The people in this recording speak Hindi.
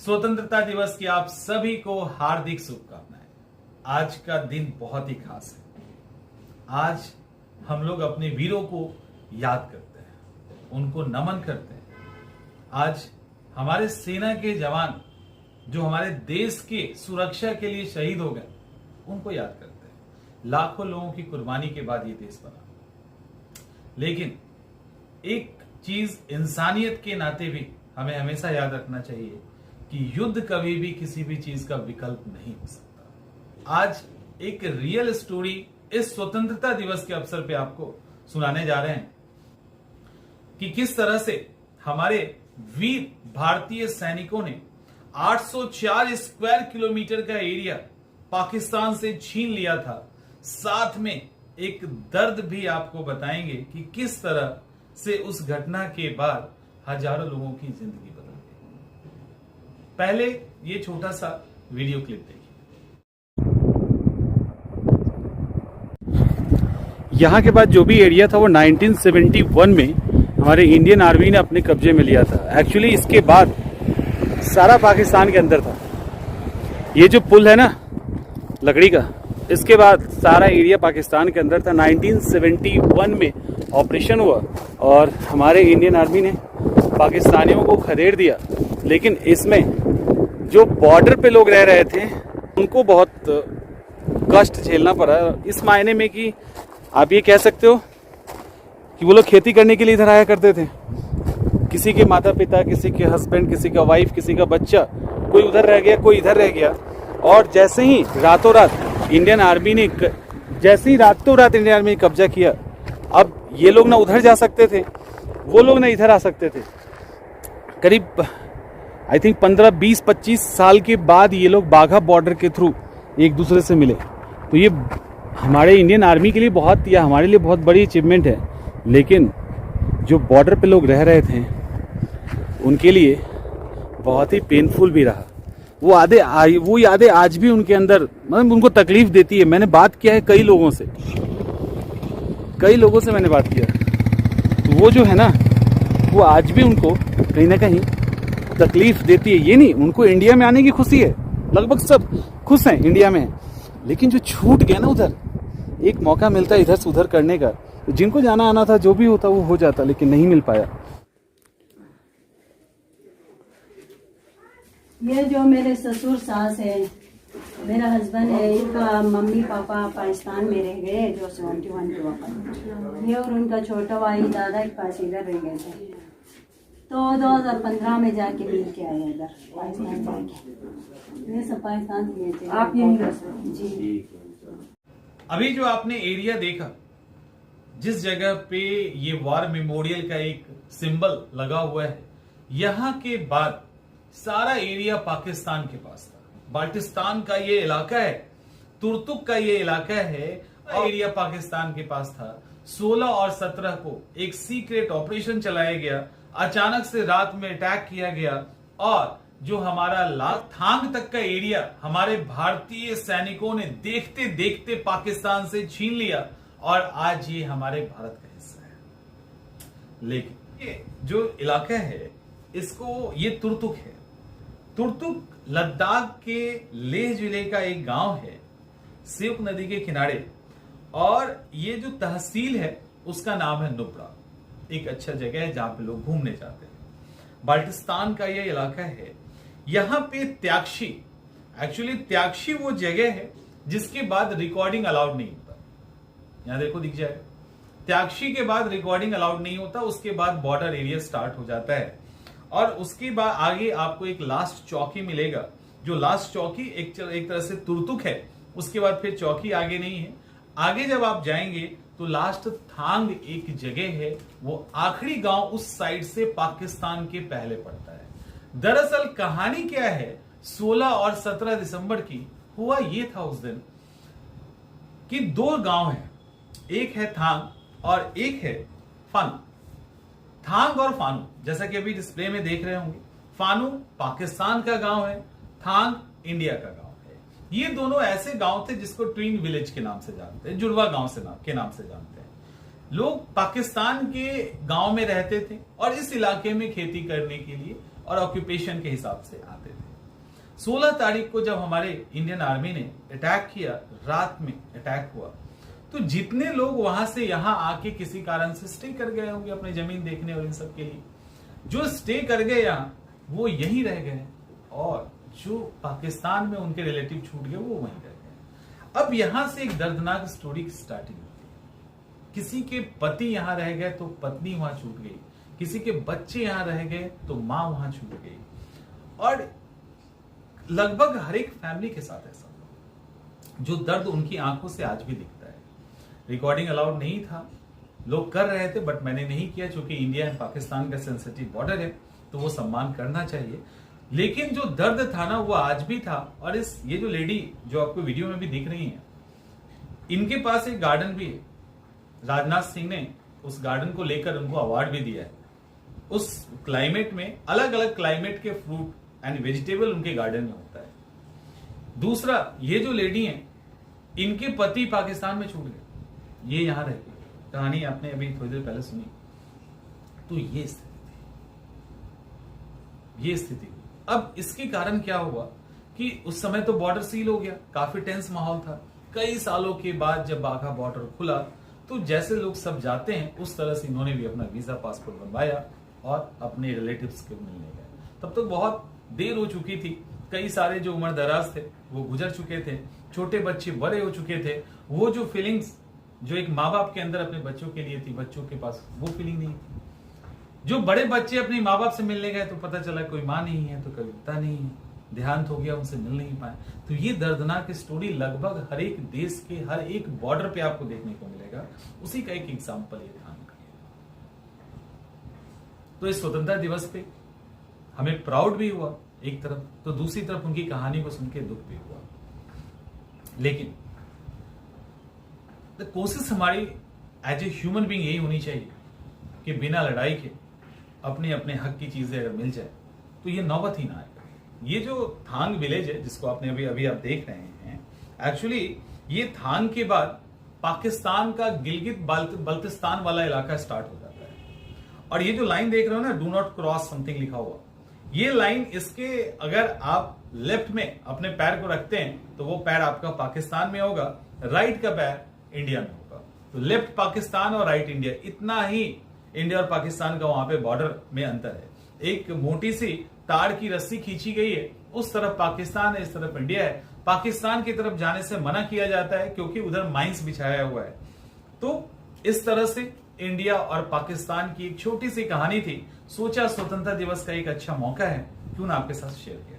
स्वतंत्रता दिवस की आप सभी को हार्दिक शुभकामनाएं। आज का दिन बहुत ही खास है। आज हम लोग अपने वीरों को याद करते हैं, उनको नमन करते हैं। आज हमारे सेना के जवान जो हमारे देश के सुरक्षा के लिए शहीद हो गए, उनको याद करते हैं। लाखों लोगों की कुर्बानी के बाद ये देश बना। लेकिन एक चीज इंसानियत के नाते भी हमें हमेशा याद रखना चाहिए कि युद्ध कभी भी किसी भी चीज का विकल्प नहीं हो सकता। आज एक रियल स्टोरी इस स्वतंत्रता दिवस के अवसर पे आपको सुनाने जा रहे हैं कि किस तरह से हमारे वीर भारतीय सैनिकों ने 804 स्क्वायर किलोमीटर का एरिया पाकिस्तान से छीन लिया था। साथ में एक दर्द भी आपको बताएंगे कि किस तरह से उस घटना के बाद हजारों लोगों की जिंदगी बदल गई। पहले ये छोटा सा वीडियो क्लिप देखिए। यहाँ के बाद जो भी एरिया था वो 1971 में हमारे इंडियन आर्मी ने अपने कब्जे में लिया था। एक्चुअली इसके बाद सारा पाकिस्तान के अंदर था। ये जो पुल है ना लकड़ी का, इसके बाद सारा एरिया पाकिस्तान के अंदर था। 1971 में ऑपरेशन हुआ और हमारे इंडियन आर्मी ने पाकिस्तानियों को खदेड़ दिया। लेकिन इसमें जो बॉर्डर पे लोग रह रहे थे उनको बहुत कष्ट झेलना पड़ा, इस मायने में कि आप ये कह सकते हो कि वो लोग खेती करने के लिए इधर आया करते थे। किसी के माता पिता, किसी के हस्बैंड, किसी का वाइफ, किसी का बच्चा, कोई उधर रह गया, कोई इधर रह गया। और जैसे ही रातों रात इंडियन आर्मी ने कब्जा किया, अब ये लोग ना उधर जा सकते थे, वो लोग ना इधर आ सकते थे। करीब आई थिंक 15, 20, 25 साल के बाद ये लोग बाघा बॉर्डर के थ्रू एक दूसरे से मिले। तो ये हमारे इंडियन आर्मी के लिए बहुत, या हमारे लिए बहुत बड़ी अचीवमेंट है। लेकिन जो बॉर्डर पे लोग रह रहे थे उनके लिए बहुत ही पेनफुल भी रहा। वो यादें आज भी उनके अंदर, मतलब उनको तकलीफ देती है। मैंने बात किया है कई लोगों से मैंने बात किया, तो वो जो है ना, वो आज भी उनको कहीं ना कहीं तकलीफ देती है। ये नहीं, उनको इंडिया में आने की खुशी है, लगभग सब खुश हैं इंडिया में। लेकिन जो छूट गया ना, उधर एक मौका मिलता है इधर से उधर करने का, तो जिनको जाना आना था, जो भी होता वो हो जाता, लेकिन नहीं मिल पाया। ये जो मेरे ससुर सास है, मेरा हस्बैंड है, इनका मम्मी पापा पाकिस्तान में रह गए जो 71 के वक्त। ये और उनका छोटा भाई दादा के पास इधर रह गए थे, तो 2015 में जाके मिल के आए इधर पाकिस्तान जाके। ये सब पाकिस्तान गए थे। आप यहीं जी। अभी जो आपने एरिया देखा, जिस जगह पे ये वॉर मेमोरियल का एक सिंबल लगा हुआ है, यहाँ के बाद सारा एरिया पाकिस्तान के पास था। बाल्टिस्तान का ये इलाका है, तुर्तुक का ये इलाका है, एरिया पाकिस्तान के पास था। 16 और 17 को एक सीक्रेट ऑपरेशन चलाया गया। अचानक से रात में अटैक किया गया और जो हमारा थांग तक का एरिया हमारे भारतीय सैनिकों ने देखते देखते पाकिस्तान से छीन लिया और आज ये हमारे भारत का हिस्सा है। लेकिन ये जो इलाका है, इसको ये तुर्तुक है। तुर्तुक लद्दाख के लेह जिले का एक गांव है, सियुक नदी के किनारे। और ये जो तहसील है उसका नाम है नुब्रा। एक अच्छा जगह है जहां पे लोग घूमने जाते हैं। बाल्टिस्तान का ये इलाका है। यहां पे त्यागशी, एक्चुअली त्यागशी वो जगह है जिसके बाद रिकॉर्डिंग अलाउड नहीं होता। यहां देखो, दिख जाएगा, त्यागशी के बाद रिकॉर्डिंग अलाउड नहीं होता। उसके बाद बॉर्डर एरिया स्टार्ट हो जाता है और उसके बाद आगे आपको एक लास्ट चौकी मिलेगा। जो लास्ट चौकी एक तरह से तुर्तुक है। उसके बाद फिर चौकी आगे नहीं है। आगे जब आप जाएंगे तो लास्ट थांग एक जगह है, वो आखिरी गांव उस साइड से पाकिस्तान के पहले पड़ता है। दरअसल कहानी क्या है, 16 और 17 दिसंबर की हुआ ये था उस दिन कि दो गांव हैं, एक है थांग और एक है फानू। थांग और फानू, जैसा कि अभी डिस्प्ले में देख रहे होंगे, फानू पाकिस्तान का गांव है, थांग इंडिया का गांव है। ये दोनों ऐसे गांव थे जिसको ट्विन विलेज के नाम से जानते हैं, जुड़वा गांव के नाम से जानते हैं। लोग पाकिस्तान के गांव में रहते थे और इस इलाके में खेती करने के लिए और ऑक्यूपेशन के हिसाब से आते थे। 16 तारीख को जब हमारे इंडियन आर्मी ने अटैक किया, रात में अटैक हुआ, तो जितने लोग वहां से यहां आके किसी कारण से स्टे कर गए होंगे अपनी जमीन देखने और इन सब के लिए, जो स्टे कर गए यहां वो यहीं रह गए, और जो पाकिस्तान में उनके रिलेटिव छूट गए वो वहीं रह गए। अब यहां से एक दर्दनाक स्टोरी की स्टार्टिंग होती है। किसी के पति यहां रह गए तो पत्नी वहां छूट गई, किसी के बच्चे यहां रह गए तो मां वहां छूट गई, और लगभग हर एक फैमिली के साथ ऐसा हुआ। जो दर्द उनकी आंखों से आज भी दिखता है। रिकॉर्डिंग अलाउड नहीं था, लोग कर रहे थे, बट मैंने नहीं किया, क्योंकि इंडिया एंड पाकिस्तान का सेंसिटिव बॉर्डर है, तो वो सम्मान करना चाहिए। लेकिन जो दर्द था ना वो आज भी था। और ये जो लेडी जो आपको वीडियो में भी दिख रही है, इनके पास एक गार्डन भी है। राजनाथ सिंह ने उस गार्डन को लेकर उनको अवार्ड भी दिया है। उस क्लाइमेट में अलग अलग क्लाइमेट के फ्रूट एंड वेजिटेबल उनके गार्डन में होता है। दूसरा, ये जो लेडी हैं, इनके पति पाकिस्तान में छूट गए, ये यहां रह गए। कहानी आपने अभी थोड़ी देर पहले सुनी। तो ये स्थिति हुई। अब इसके कारण क्या हुआ कि उस समय तो बॉर्डर सील हो गया, काफी टेंस माहौल था। कई सालों के बाद जब बाघा बॉर्डर खुला, तो जैसे लोग सब जाते हैं उस तरह से इन्होंने भी अपना वीजा पासपोर्ट बनवाया और अपने रिलेटिव्स के मिलने गए। तब तक बहुत देर हो चुकी थी, कई सारे जो उम्र दराज थे वो गुजर चुके थे, छोटे बच्चे बड़े हो चुके थे। वो जो फीलिंग्स जो एक माँ बाप के अंदर अपने बच्चों के लिए थी, बच्चों के पास वो फीलिंग नहीं थी। जो बड़े बच्चे अपने माँ बाप से मिलने गए तो पता चला कोई माँ नहीं है, तो कोई पिता नहीं है, देहांत हो गया, उनसे मिल नहीं पाए। तो ये दर्दनाक स्टोरी लगभग हर एक देश के हर एक बॉर्डर पे आपको देखने को मिलेगा। उसी का एक एग्जाम्पल ये था। तो इस स्वतंत्रता दिवस पे हमें प्राउड भी हुआ एक तरफ, तो दूसरी तरफ उनकी कहानी को सुन के दुख भी हुआ। लेकिन कोशिश हमारी एज ए ह्यूमन बीइंग यही होनी चाहिए कि बिना लड़ाई के अपने अपने हक की चीजें अगर मिल जाए तो ये नौबत ही ना आए। ये जो थांग विलेज है जिसको आपने अभी आप देख रहे हैं, एक्चुअली ये थांग के बाद पाकिस्तान का गिलगित बल्तिस्तान वाला इलाका स्टार्ट हो जाता है। और ये जो लाइन देख रहे हो ना, डू नॉट क्रॉस समथिंग लिखा हुआ, ये लाइन, इसके अगर आप लेफ्ट में अपने पैर को रखते हैं तो वो पैर आपका पाकिस्तान में होगा, राइट का पैर इंडिया में होगा। तो लेफ्ट पाकिस्तान और राइट इंडिया, इतना ही इंडिया और पाकिस्तान का वहां पे बॉर्डर में अंतर है। एक मोटी सी तार की रस्सी खींची गई है, उस तरफ पाकिस्तान है, इस तरफ इंडिया है। पाकिस्तान की तरफ जाने से मना किया जाता है क्योंकि उधर माइंस बिछाया हुआ है। तो इस तरह से इंडिया और पाकिस्तान की एक छोटी सी कहानी थी। सोचा स्वतंत्रता दिवस का एक अच्छा मौका है, क्यों ना आपके साथ शेयर किया।